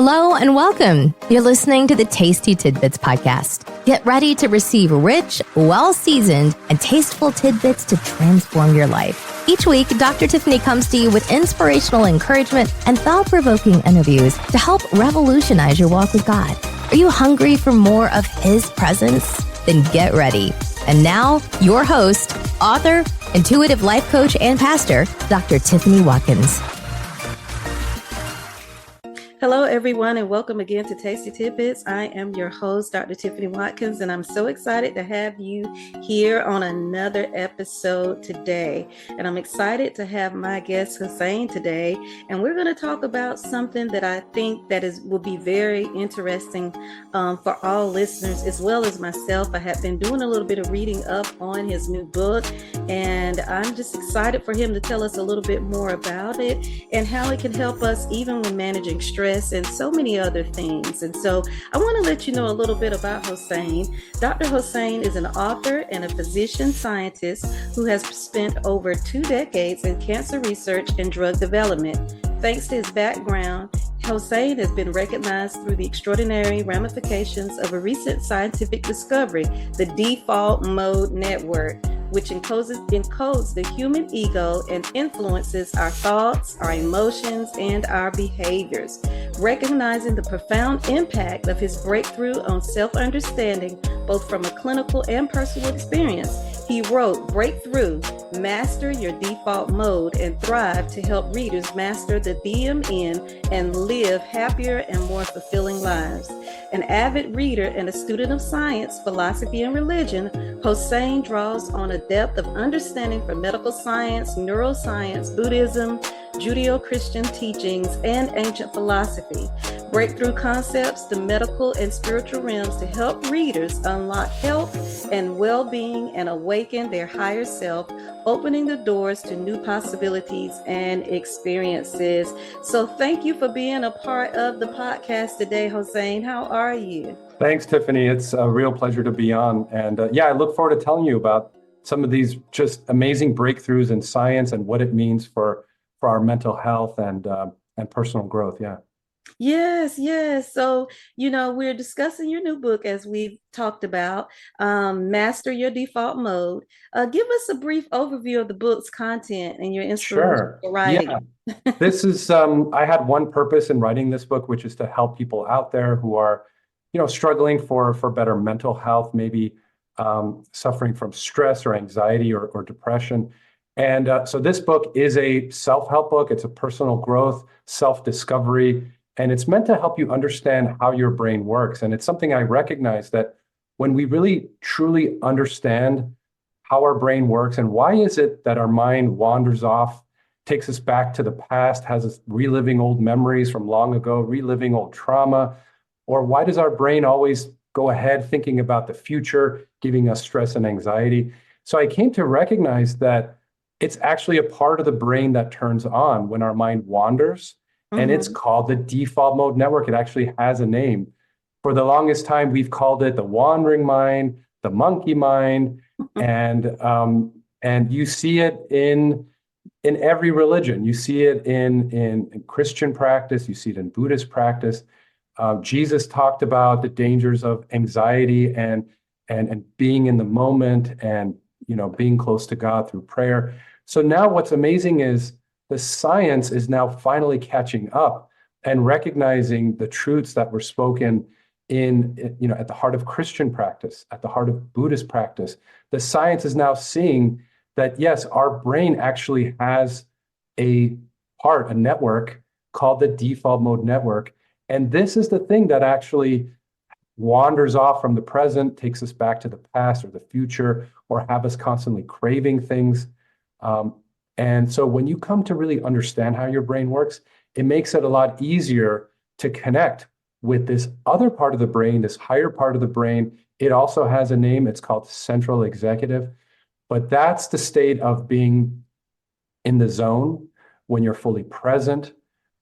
Hello and welcome. You're listening to the Tasty Tidbits podcast. Get ready to receive rich, well-seasoned, and tasteful tidbits to transform your life. Each week, Dr. Tiffany comes to you with inspirational encouragement and thought-provoking interviews to help revolutionize your walk with God. Are you hungry for more of His presence? Then get ready. And now, your host, author, intuitive life coach, and pastor, Dr. Tiffany Watkins. Hello, everyone, and welcome again to Tasty Tidbits. I am your host, Dr. Tiffany Watkins, and I'm so excited to have you here on another episode today. And I'm excited to have my guest, Hosein, today, and we're going to talk about something that I think that will be very interesting for all listeners, as well as myself. I have been doing a little bit of reading up on his new book, and I'm just excited for him to tell us a little bit more about it and how it can help us even when managing stress and so many other things. And so I want to let you know a little bit about Hosein. Dr. Hosein is an author and a physician scientist who has spent over 2 decades in cancer research and drug development. Thanks to his background, Hosein has been recognized through the extraordinary ramifications of a recent scientific discovery, the default mode network, which encodes the human ego and influences our thoughts, our emotions, and our behaviors. Recognizing the profound impact of his breakthrough on self-understanding, both from a clinical and personal experience, he wrote Breakthrough, Master Your Default Mode and Thrive to help readers master the DMN and live happier and more fulfilling lives. An avid reader and a student of science, philosophy, and religion, Hosein draws on a depth of understanding from medical science, neuroscience, Buddhism, Judeo-Christian teachings, and ancient philosophy. Breakthrough concepts, the medical and spiritual realms to help readers unlock health and well-being and awaken their higher self, opening the doors to new possibilities and experiences. So thank you for being a part of the podcast today, Hosein. How are you? Thanks, Tiffany. It's a real pleasure to be on. And I look forward to telling you about some of these just amazing breakthroughs in science and what it means for our mental health and personal growth. Yeah. Yes. So, we're discussing your new book, as we've talked about, Master Your Default Mode. Give us a brief overview of the book's content and your inspiration for writing. Yeah. This is, I had one purpose in writing this book, which is to help people out there who are, struggling for better mental health, maybe suffering from stress or anxiety or depression. And so this book is a self-help book. It's a personal growth, self-discovery, and it's meant to help you understand how your brain works. And it's something I recognize that when we really truly understand how our brain works and why is it that our mind wanders off, takes us back to the past, has us reliving old memories from long ago, reliving old trauma, or why does our brain always go ahead thinking about the future, giving us stress and anxiety? So I came to recognize that it's actually a part of the brain that turns on when our mind wanders. And it's called the default mode network. It actually has a name. For the longest time, we've called it the wandering mind, the monkey mind, and you see it in every religion. You see it in Christian practice. You see it in Buddhist practice. Jesus talked about the dangers of anxiety and being in the moment and being close to God through prayer. So now what's amazing is the science is now finally catching up and recognizing the truths that were spoken at the heart of Christian practice, at the heart of Buddhist practice. The science is now seeing that, yes, our brain actually has a network called the default mode network. And this is the thing that actually wanders off from the present, takes us back to the past or the future, or have us constantly craving things. And so when you come to really understand how your brain works, it makes it a lot easier to connect with this other part of the brain, this higher part of the brain. It also has a name. It's called central executive. But that's the state of being in the zone when you're fully present,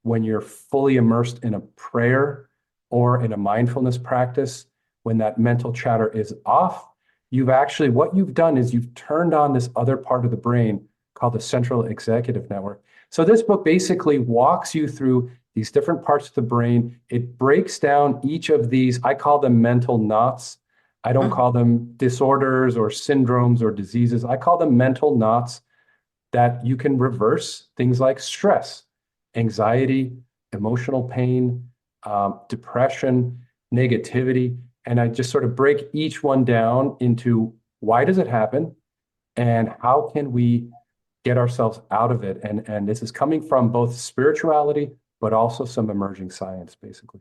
when you're fully immersed in a prayer or in a mindfulness practice, when that mental chatter is off. What you've done is you've turned on this other part of the brain called the central executive network. So this book basically walks you through these different parts of the brain. It breaks down each of these. I call them mental knots. I don't Mhm. call them disorders or syndromes or diseases. I call them mental knots that you can reverse, things like stress, anxiety, emotional pain, depression, negativity. And I just sort of break each one down into why does it happen and how can we get ourselves out of it? And this is coming from both spirituality, but also some emerging science, basically.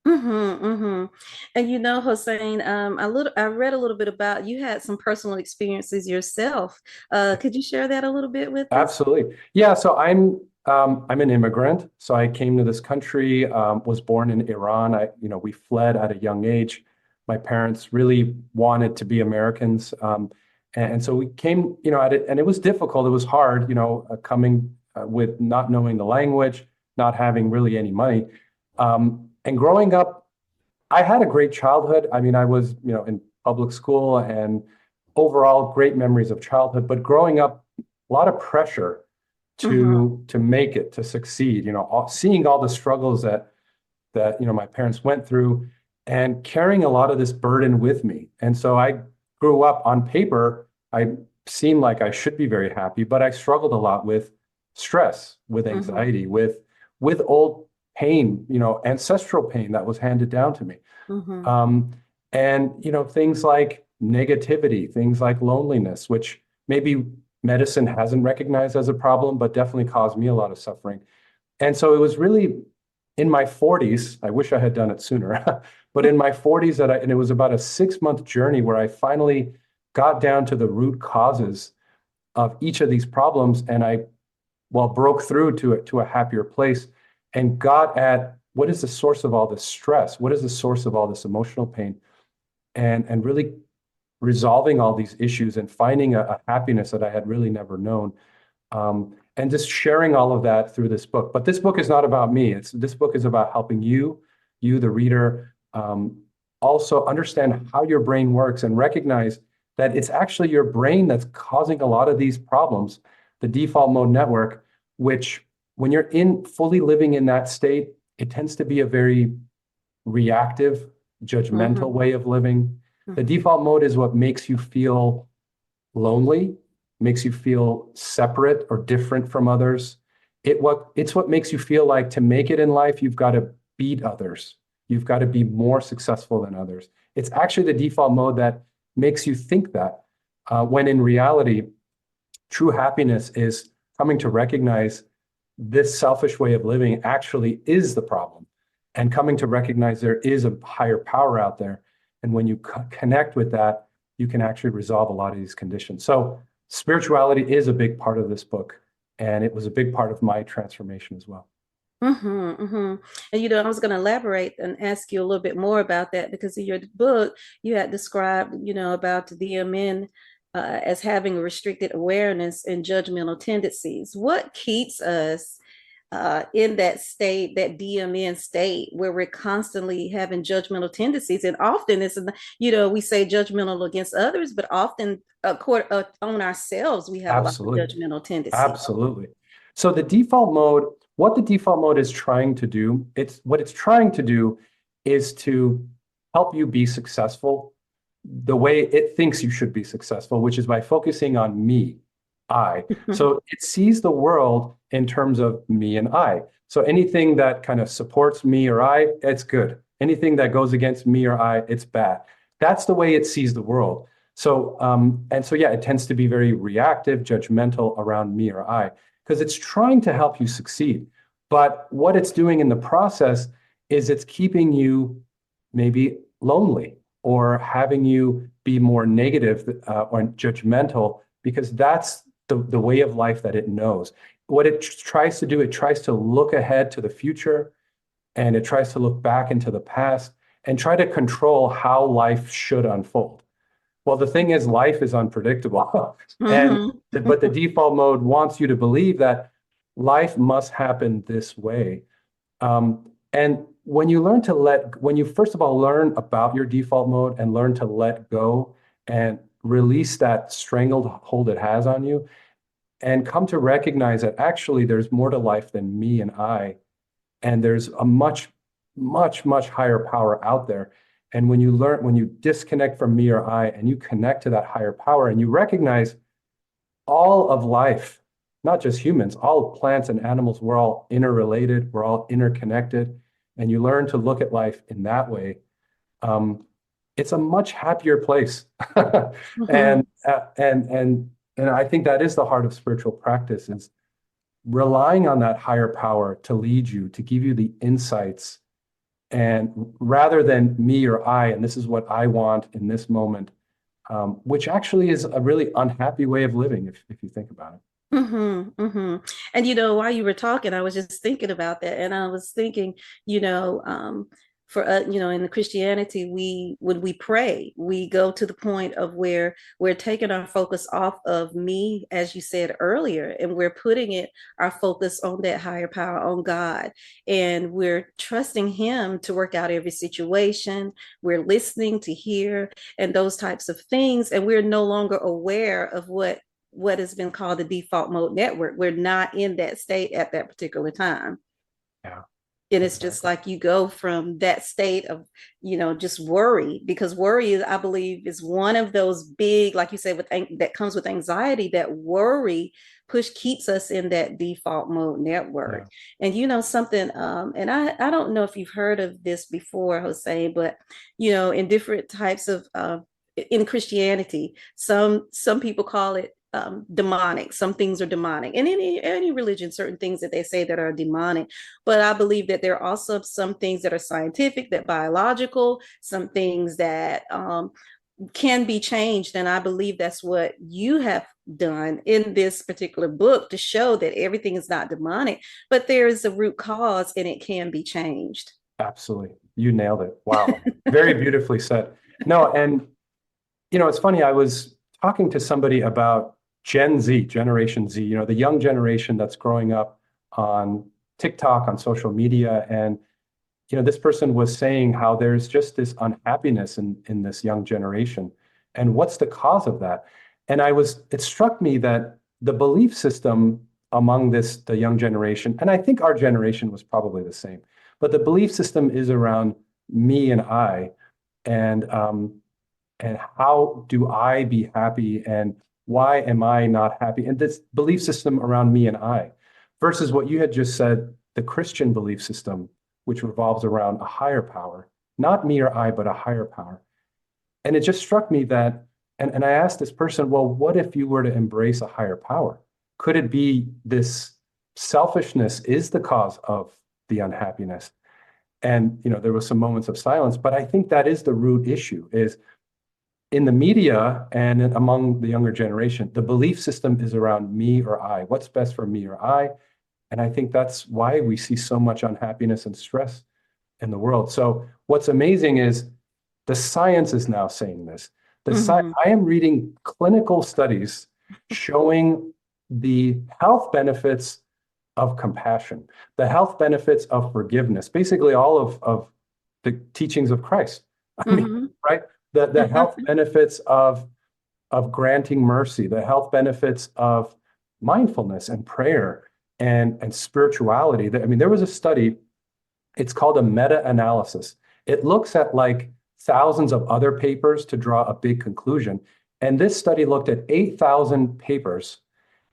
Mm-hmm, mm-hmm. And Hossein, I read a little bit about you had some personal experiences yourself. Could you share that a little bit with us? Absolutely. Yeah, so I'm an immigrant. So I came to this country, was born in Iran. We fled at a young age. My parents really wanted to be Americans. And so we came, at it, and it was difficult. It was hard, coming with not knowing the language, not having really any money. And growing up, I had a great childhood. I mean, I was, in public school and overall great memories of childhood, but growing up, a lot of pressure Mm-hmm, to make it, to succeed, seeing all the struggles that my parents went through and carrying a lot of this burden with me. And so I grew up on paper, I seemed like I should be very happy, but I struggled a lot with stress, with mm-hmm, anxiety, with old pain, ancestral pain that was handed down to me. mm-hmm, Um, and things like negativity, things like loneliness, which maybe medicine hasn't recognized as a problem, but definitely caused me a lot of suffering. And so it was really in my 40s, I wish I had done it sooner, but in my 40s and it was about a 6-month journey where I finally got down to the root causes of each of these problems. And broke through to a happier place and got at what is the source of all this stress? What is the source of all this emotional pain? And really resolving all these issues and finding a happiness that I had really never known. And just sharing all of that through this book. But this book is not about me. This book is about helping you, the reader, also understand how your brain works and recognize that it's actually your brain that's causing a lot of these problems. The default mode network, which when you're in fully living in that state, it tends to be a very reactive, judgmental mm-hmm, way of living. The mm-hmm, default mode is what makes you feel lonely, makes you feel separate or different from others. It's what makes you feel like to make it in life, you've got to beat others. You've got to be more successful than others. It's actually the default mode that makes you think that, when in reality, true happiness is coming to recognize this selfish way of living actually is the problem and coming to recognize there is a higher power out there. And when you connect with that, you can actually resolve a lot of these conditions. So spirituality is a big part of this book, and it was a big part of my transformation as well. mm-hmm, mm-hmm. And I was going to elaborate and ask you a little bit more about that because in your book you had described, about the DMN as having a restricted awareness and judgmental tendencies. What keeps us in that state, that DMN state, where we're constantly having judgmental tendencies? And often we say judgmental against others, but often on ourselves, we have a lot of Absolutely. judgmental tendencies. Absolutely. So the default mode, what the default mode is trying to do, it's trying to do is to help you be successful the way it thinks you should be successful, which is by focusing on me, I. So it sees the world in terms of me and I. So anything that kind of supports me or I, it's good. Anything that goes against me or I, it's bad. That's the way it sees the world. So yeah, it tends to be very reactive, judgmental around me or I, because it's trying to help you succeed. But what it's doing in the process is it's keeping you maybe lonely or having you be more negative, or judgmental, because that's the way of life that it knows. What it tries to do, it tries to look ahead to the future and it tries to look back into the past and try to control how life should unfold. Well, the thing is, life is unpredictable. and Mm-hmm. but the default mode wants you to believe that life must happen this way. And when you first of all learn about your default mode and learn to let go and release that strangled hold it has on you, and come to recognize that actually there's more to life than me and I, And there's a much, much, much higher power out there. And when you disconnect from me or I, and you connect to that higher power, and you recognize all of life, not just humans, all plants and animals, we're all interrelated, we're all interconnected, and you learn to look at life in that way, it's a much happier place. Mhm. And and I think that is the heart of spiritual practice, is relying on that higher power to lead you, to give you the insights, and rather than me or I, and this is what I want in this moment, which actually is a really unhappy way of living if you think about it. And while you were talking, I was just thinking about that, and I was thinking, you know, for in the Christianity, when we pray, we go to the point of where we're taking our focus off of me, as you said earlier, and we're putting our focus on that higher power, on God, and we're trusting Him to work out every situation. We're listening to hear and those types of things, and we're no longer aware of what has been called the default mode network. We're not in that state at that particular time. Yeah, And it's just exactly. like you go from that state of, just worry, because worry is, I believe, is one of those big, like you said, that comes with anxiety, that worry keeps us in that default mode network. Yeah. And something, and I don't know if you've heard of this before, Hosein, but in different types of in Christianity, some people call it demonic. Some things are demonic, and any religion, certain things that they say that are demonic. But I believe that there are also some things that are scientific, that biological, some things that can be changed. And I believe that's what you have done in this particular book, to show that everything is not demonic, but there is a root cause and it can be changed. Absolutely. You nailed it. Wow. Very beautifully said. No, and it's funny, I was talking to somebody about Gen Z, Generation Z, the young generation that's growing up on TikTok, on social media. And, this person was saying how there's just this unhappiness in this young generation. And what's the cause of that? And it struck me that the belief system among the young generation, and I think our generation was probably the same, but the belief system is around me and I, and and how do I be happy, and why am I not happy? And this belief system around me and I, versus what you had just said, the Christian belief system, which revolves around a higher power, not me or I, but a higher power. And it just struck me that, and I asked this person, well, what if you were to embrace a higher power? Could it be this selfishness is the cause of the unhappiness? And there was some moments of silence, but I think that is the root issue, is in the media and among the younger generation, the belief system is around me or I, what's best for me or I. And I think that's why we see so much unhappiness and stress in the world. So what's amazing is the science is now saying this. Mhm. I am reading clinical studies showing the health benefits of compassion, the health benefits of forgiveness, basically all of the teachings of Christ. I mean, Mhm. right? The health benefits of granting mercy, the health benefits of mindfulness and prayer and spirituality. I mean, there was a study, it's called a meta-analysis. It looks at like thousands of other papers to draw a big conclusion. And this study looked at 8,000 papers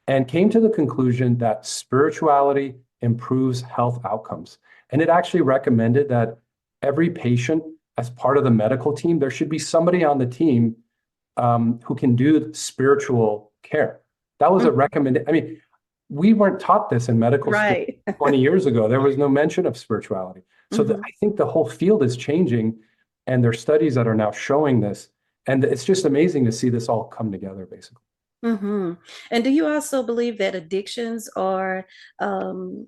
and came to the conclusion that spirituality improves health outcomes. And it actually recommended that every patient, as part of the medical team, there should be somebody on the team who can do spiritual care. That was a Mhm. recommendation. I mean, we weren't taught this in medical school Right. 20 years ago. There was no mention of spirituality. So Mhm. I think the whole field is changing, and there are studies that are now showing this. And it's just amazing to see this all come together, basically. And do you also believe that addictions are um,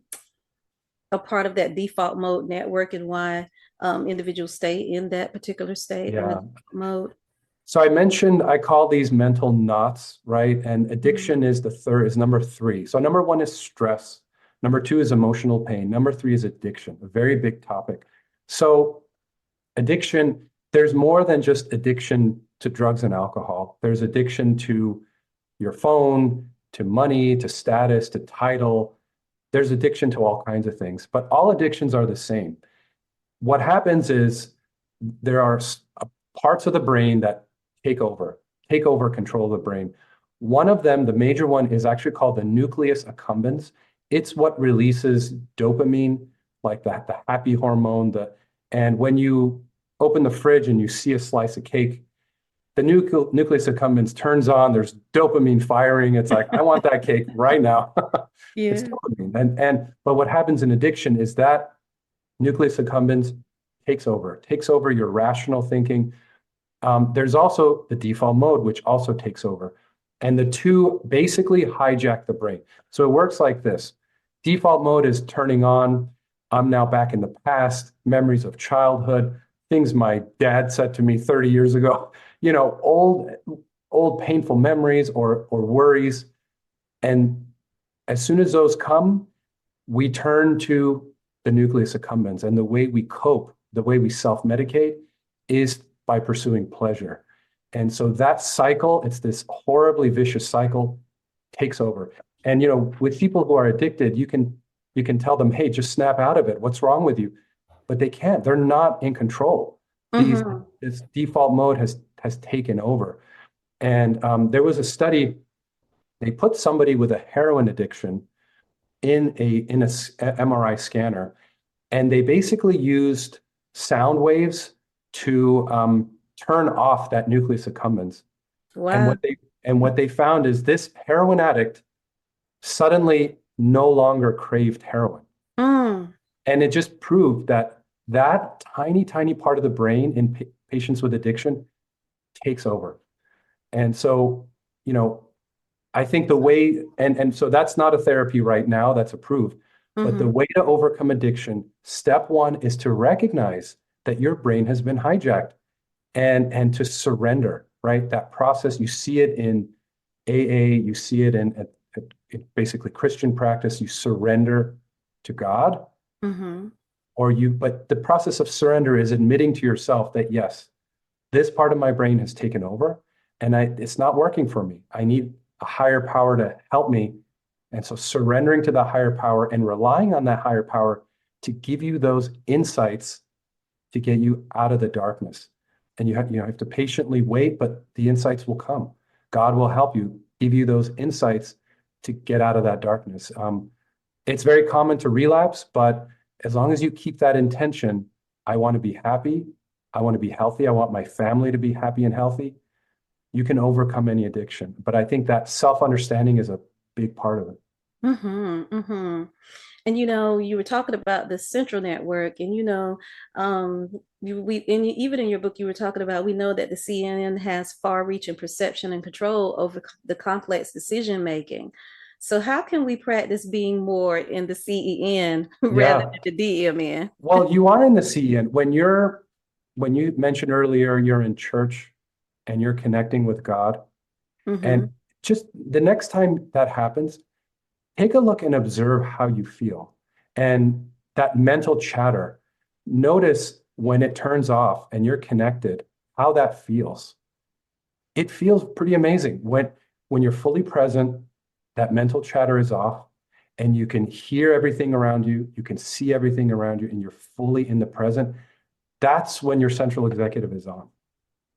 a part of that default mode network, and why individuals stay in that particular state in the Yeah. default mode? So I call these mental knots, right? And Mhm. addiction is number three. So number one is stress. Number two is emotional pain. Number three is addiction, a very big topic. So addiction, there's more than just addiction to drugs and alcohol. There's addiction to your phone, to money, to status, to title. there's addiction to all kinds of things, but all addictions are the same. What happens is there are parts of the brain that take over control of the brain. One of them, the major one, is actually called the nucleus accumbens. It's what releases dopamine, like the happy hormone. And when you open the fridge and you see a slice of cake, the nucleus accumbens turns on. There's dopamine firing. It's like, I want that cake right now. It's Yeah. dopamine. But what happens in addiction is that nucleus accumbens takes over your rational thinking. There's also the default mode, which also takes over. And the two basically hijack the brain. So it works like this. Default mode is turning on. I'm now back in the past, memories of childhood, things my dad said to me 30 years ago, old painful memories or worries. And as soon as those come, we turn to the nucleus accumbens. And the way we cope, the way we self-medicate is by pursuing pleasure. And so that cycle, it's this horribly vicious cycle, takes over. And with people who are addicted, you can tell them, hey, just snap out of it. What's wrong with you? But they can't. They're not in control. This default mode has taken over. And there was a study, they put somebody with a heroin addiction in a MRI scanner, and they basically used sound waves to turn off that nucleus accumbens. Wow. And what they found is this heroin addict suddenly no longer craved heroin. Mm. And it just proved that tiny, tiny part of the brain in patients with addiction takes over. And so, I think the way, and so that's not a therapy right now that's approved, but the way to overcome addiction, step one is to recognize that your brain has been hijacked and to surrender, right? That process, you see it in AA, you see it in basically Christian practice, you surrender to God, but the process of surrender is admitting to yourself that, yes, this part of my brain has taken over and it's not working for me. I need a higher power to help me. And so surrendering to the higher power and relying on that higher power to give you those insights to get you out of the darkness. And you have to patiently wait, but the insights will come. God will help you, give you those insights to get out of that darkness. It's very common to relapse, but as long as you keep that intention, I want to be happy, I want to be healthy, I want my family to be happy and healthy, you can overcome any addiction. But I think that self-understanding is a big part of it. And you were talking about the central network, and even in your book, you were talking about, we know that the CN has far-reaching perception and control over the complex decision making. So how can we practice being more in the CEN rather Yeah. than the DMN? Well, you are in the CEN. When you mentioned earlier, you're in church and you're connecting with God. And just the next time that happens, take a look and observe how you feel. And that mental chatter, notice when it turns off and you're connected, how that feels. It feels pretty amazing. When you're fully present, that mental chatter is off and you can hear everything around you, you can see everything around you, and you're fully in the present. That's when your central executive is on.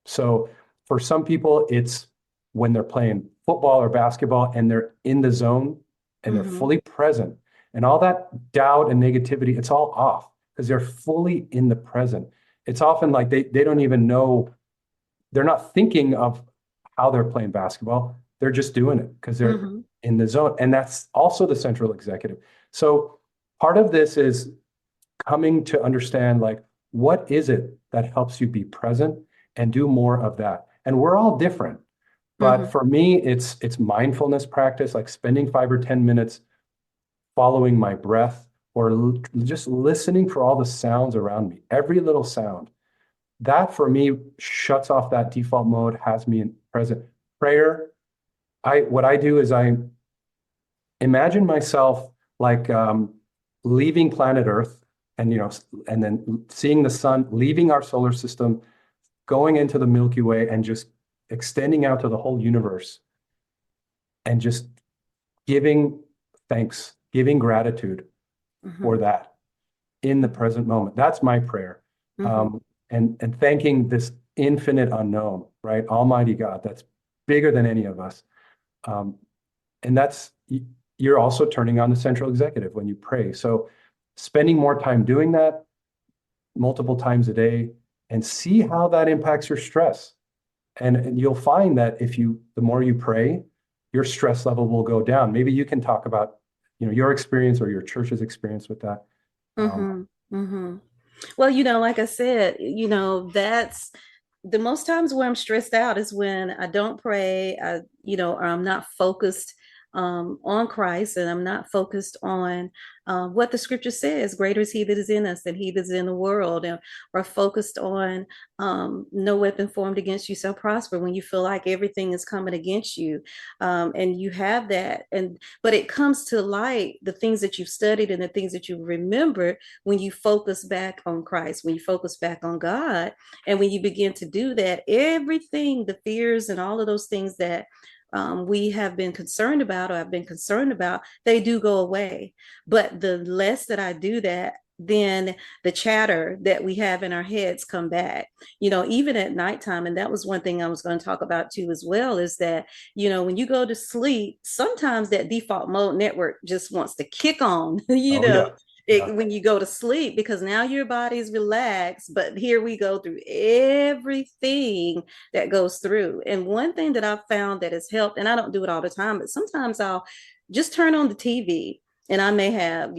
So for some people, it's when they're playing football or basketball and they're in the zone and they're fully present. And all that doubt and negativity, it's all off because they're fully in the present. It's often like they don't even know, they're not thinking of how they're playing basketball. They're just doing it because they're in the zone. And that's also the central executive. So part of this is coming to understand, like, what is it that helps you be present and do more of that? And we're all different. But for me, it's mindfulness practice, like spending 5 or 10 minutes following my breath or just listening for all the sounds around me, every little sound. That for me shuts off that default mode, has me in present. Prayer, what I do is I imagine myself like leaving planet Earth and then seeing the sun, leaving our solar system, going into the Milky Way and just extending out to the whole universe and just giving thanks giving gratitude for Mhm. that in the present moment. That's my prayer. Mhm. And thanking this infinite unknown, right? Almighty God, that's bigger than any of us. Um, and you're also turning on the central executive when you pray. So spending more time doing that multiple times a day and see how that impacts your stress. And you'll find that the more you pray, your stress level will go down. Maybe you can talk about, your experience or your church's experience with that. Mhm. Mhm. Well, like I said, that's the most times where I'm stressed out is when I don't pray, or I'm not focused on Christ, and I'm not focused on what the scripture says. Greater is he that is in us than he that is in the world, and or focused on no weapon formed against you shall prosper, when you feel like everything is coming against you. And you have that, but it comes to light, the things that you've studied and the things that you remember, when you focus back on Christ, when you focus back on God. And when you begin to do that, everything, the fears and all of those things that we have been concerned about, or I've been concerned about, they do go away. But the less that I do that, then the chatter that we have in our heads come back, even at nighttime. And that was one thing I was going to talk about too, as well, is that, when you go to sleep, sometimes that default mode network just wants to kick on, Oh yeah. Yeah. when you go to sleep, because now your body's relaxed. But here we go through everything that goes through. And one thing that I've found that has helped, and I don't do it all the time, but sometimes I'll just turn on the TV, and I may have,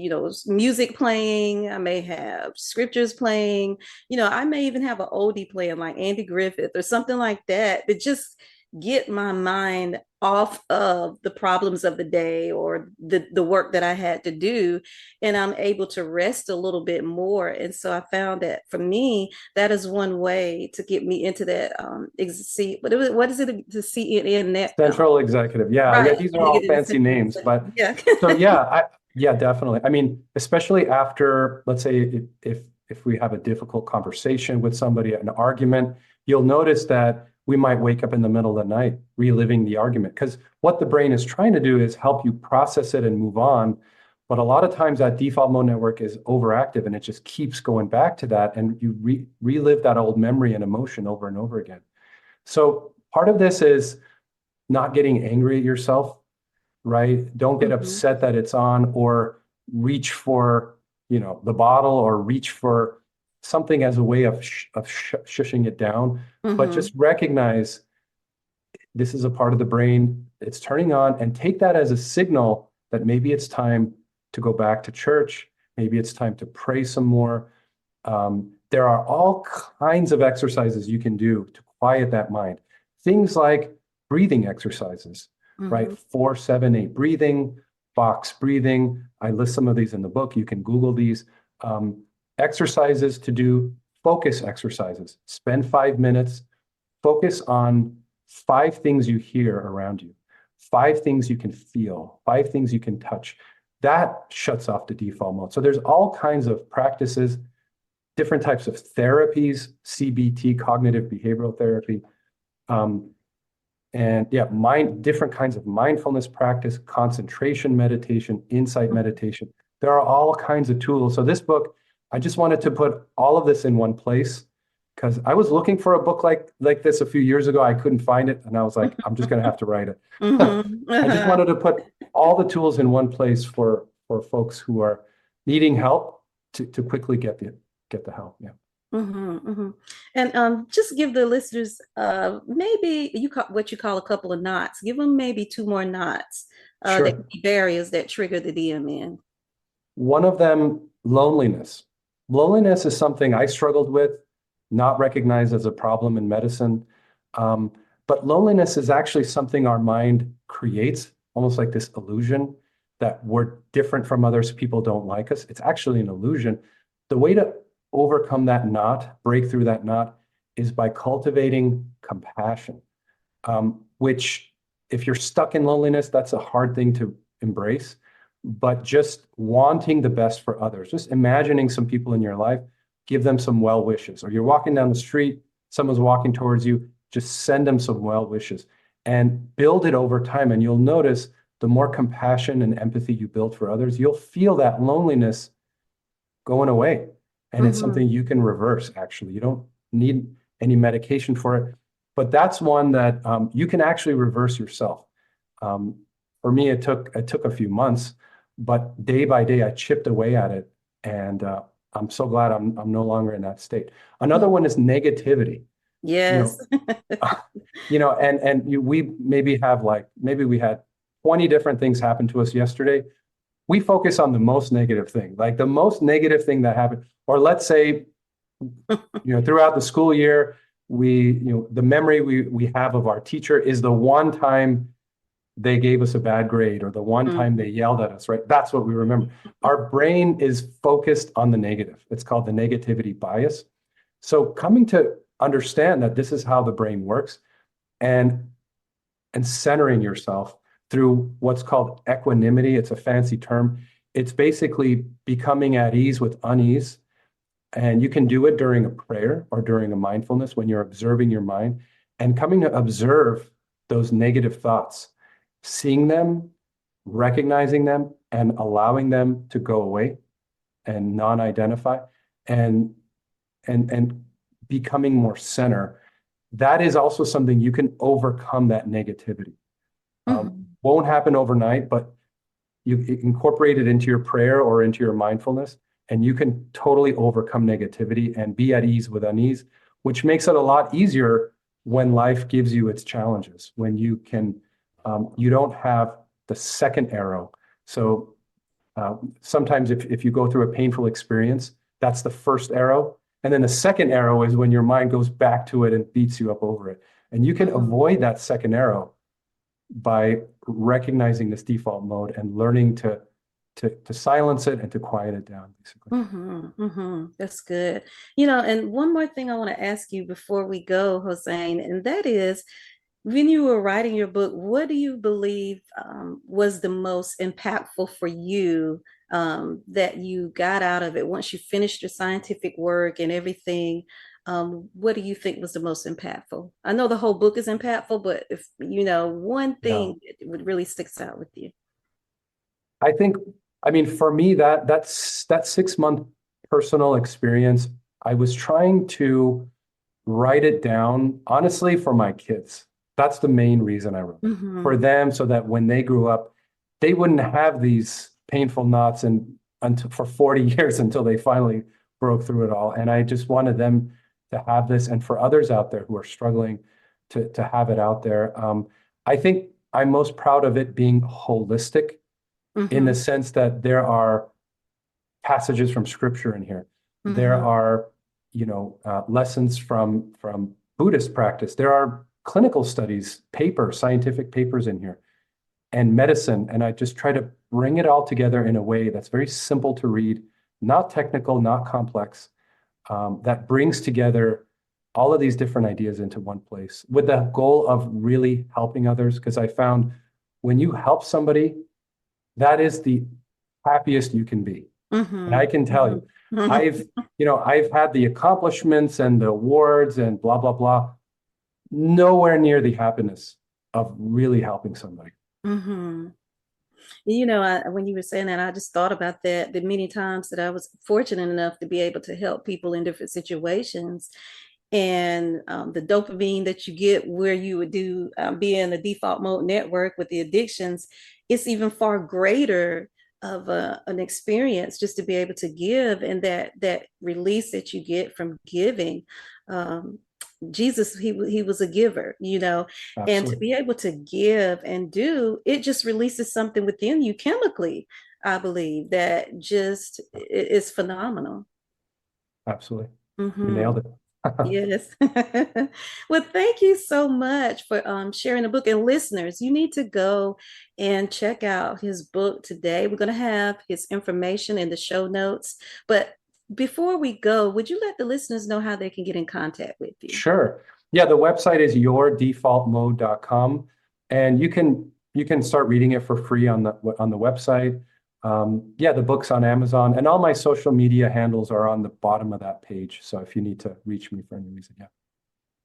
music playing, I may have scriptures playing, I may even have an oldie playing like Andy Griffith or something like that, that just get my mind off of the problems of the day, or the work that I had to do, and I'm able to rest a little bit more. And so I found that for me, that is one way to get me into that see what is it, to see it in that Central executive. Yeah. Yeah. right, These are to all get fancy into names, but yeah. so yeah, definitely. I mean, especially after, let's say, if we have a difficult conversation with somebody, an argument, you'll notice that we might wake up in the middle of the night reliving the argument, because what the brain is trying to do is help you process it and move on. But a lot of times that default mode network is overactive, and it just keeps going back to that, and you relive that old memory and emotion over and over again. So part of this is not getting angry at yourself, right? Don't get Mhm. upset that it's on, or reach for, the bottle, or reach for something as a way of shushing it down. But just Mhm. recognize this is a part of the brain, it's turning on, and take that as a signal that maybe it's time to go back to church. Maybe it's time to pray some more. There are all kinds of exercises you can do to quiet that mind. Things like breathing exercises, right? Mhm. 4-7-8 breathing, box breathing. I list some of these in the book. You can Google these. Exercises to do, focus exercises. Spend 5 minutes, focus on 5 things you hear around you, 5 things you can feel, 5 things you can touch. That shuts off the default mode. So there's all kinds of practices, different types of therapies, CBT, cognitive behavioral therapy, and yeah, different kinds of mindfulness practice, concentration meditation, insight meditation. There are all kinds of tools. So this book, I just wanted to put all of this in one place, because I was looking for a book like this a few years ago. I couldn't find it, and I was like, I'm just going to have to write it. Mhm. I just Uh-huh. wanted to put all the tools in one place for folks who are needing help to quickly get the help. Yeah. Mhm. Mhm. And just give the listeners maybe what you call a couple of knots. Give them maybe two more knots that Sure. could be barriers that trigger the DMN. One of them, loneliness. Loneliness is something I struggled with, not recognized as a problem in medicine. Um, but loneliness is actually something our mind creates, almost like this illusion that we're different from others, people don't like us. It's actually an illusion. The way to overcome that knot, break through that knot, is by cultivating compassion, which, if you're stuck in loneliness, that's a hard thing to embrace. But just wanting the best for others, just imagining some people in your life, give them some well wishes. Or you're walking down the street, someone's walking towards you, just send them some well wishes and build it over time. And you'll notice the more compassion and empathy you build for others, you'll feel that loneliness going away. And it's something you can reverse, actually. You don't need any medication for it. But that's one that you can actually reverse yourself. For me, it took a few months, but day by day, I chipped away at it. And I'm so glad I'm no longer in that state. Another one is negativity. Yes. We maybe we had 20 different things happen to us yesterday. We focus on the most negative thing, like the most negative thing that happened. Or let's say, throughout the school year, the memory we have of our teacher is the one time they gave us a bad grade or the one time they yelled at us, right? That's what we remember. Our brain is focused on the negative. It's called the negativity bias. So coming to understand that this is how the brain works and centering yourself through what's called equanimity. It's a fancy term. It's basically becoming at ease with unease. And you can do it during a prayer or during a mindfulness when you're observing your mind and coming to observe those negative thoughts, seeing them, recognizing them, and allowing them to go away and non-identify and becoming more center. That is also something you can overcome that negativity. Won't happen overnight, but you incorporate it into your prayer or into your mindfulness, and you can totally overcome negativity and be at ease with unease, which makes it a lot easier when life gives you its challenges, when you can, you don't have the second arrow. So sometimes if you go through a painful experience, that's the first arrow. And then the second arrow is when your mind goes back to it and beats you up over it. And you can avoid that second arrow by recognizing this default mode and learning to silence it and to quiet it down, basically. That's good. And one more thing I want to ask you before we go, Hosein, and that is, when you were writing your book, what do you believe was the most impactful for you that you got out of it once you finished your scientific work and everything? What do you think was the most impactful? I know the whole book is impactful, but if one thing that would really sticks out with you. For me, that 6-month personal experience, I was trying to write it down, honestly, for my kids. That's the main reason I wrote it. For them, so that when they grew up, they wouldn't have these painful knots for 40 years until they finally broke through it all. And I just wanted them to have this, and for others out there who are struggling to have it out there. I think I'm most proud of it being holistic in the sense that there are passages from scripture in here. There are, lessons from Buddhist practice. There are clinical studies, scientific papers in here, and medicine. And I just try to bring it all together in a way that's very simple to read, not technical, not complex, that brings together all of these different ideas into one place with the goal of really helping others. Because I found when you help somebody, that is the happiest you can be. And I can tell you, I've had the accomplishments and the awards and blah, blah, blah, nowhere near the happiness of really helping somebody. When you were saying that, I just thought about the many times that I was fortunate enough to be able to help people in different situations. And the dopamine that you get where you would be in the default mode network with the addictions, it's even far greater of an experience just to be able to give, and that release that you get from giving. Jesus, he was a giver, Absolutely. and to be able to give and do, it just releases something within you chemically, I believe, that just is phenomenal. Absolutely. You nailed it. Yes. Well, thank you so much for sharing the book. And listeners, you need to go and check out his book today. We're going to have his information in the show notes. But before we go, would you let the listeners know how they can get in contact with you? Sure. Yeah, the website is yourdefaultmode.com, and you can start reading it for free on the website. The book's on Amazon, and all my social media handles are on the bottom of that page. So if you need to reach me for any reason, yeah.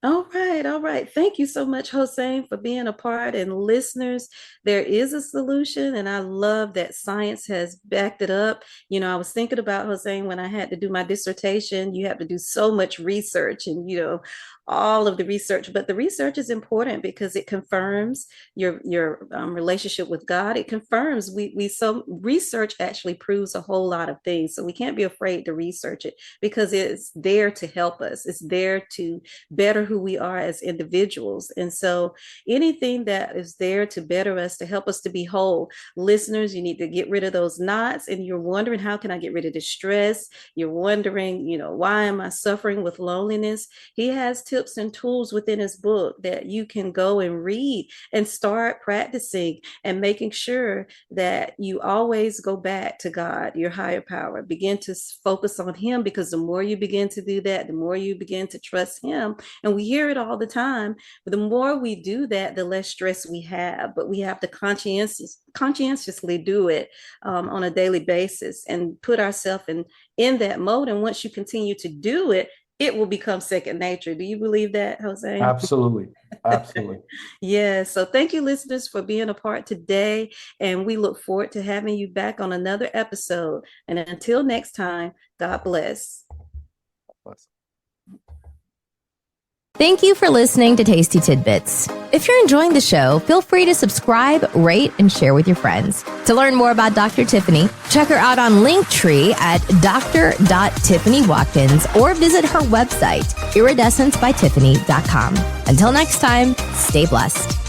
All right. right. All right. Thank you so much, Hosein, for being a part. And listeners, there is a solution. And I love that science has backed it up. I was thinking about, Hosein, when I had to do my dissertation, you have to do so much research and, all of the research. But the research is important because it confirms your relationship with God. It confirms so research actually proves a whole lot of things. So we can't be afraid to research it because it's there to help us. It's there to better who we are as individuals. And so anything that is there to better us, to help us to be whole, listeners, you need to get rid of those knots. And you're wondering, how can I get rid of the stress? You're wondering, why am I suffering with loneliness? He has tips and tools within his book that you can go and read and start practicing and making sure that you always go back to God, your higher power. Begin to focus on him, because the more you begin to do that, the more you begin to trust him. And we hear it all the time. But the more we do that, the less stress we have. But we have to conscientiously do it on a daily basis and put ourselves in that mode. And once you continue to do it, it will become second nature. Do you believe that, Hosein? Absolutely. Absolutely. Yeah. So thank you, listeners, for being a part today. And we look forward to having you back on another episode. And until next time, God bless. Thank you for listening to Tasty Tidbits. If you're enjoying the show, feel free to subscribe, rate, and share with your friends. To learn more about Dr. Tiffany, check her out on Linktree at dr.tiffanywatkins or visit her website, iridescencebytiffany.com. Until next time, stay blessed.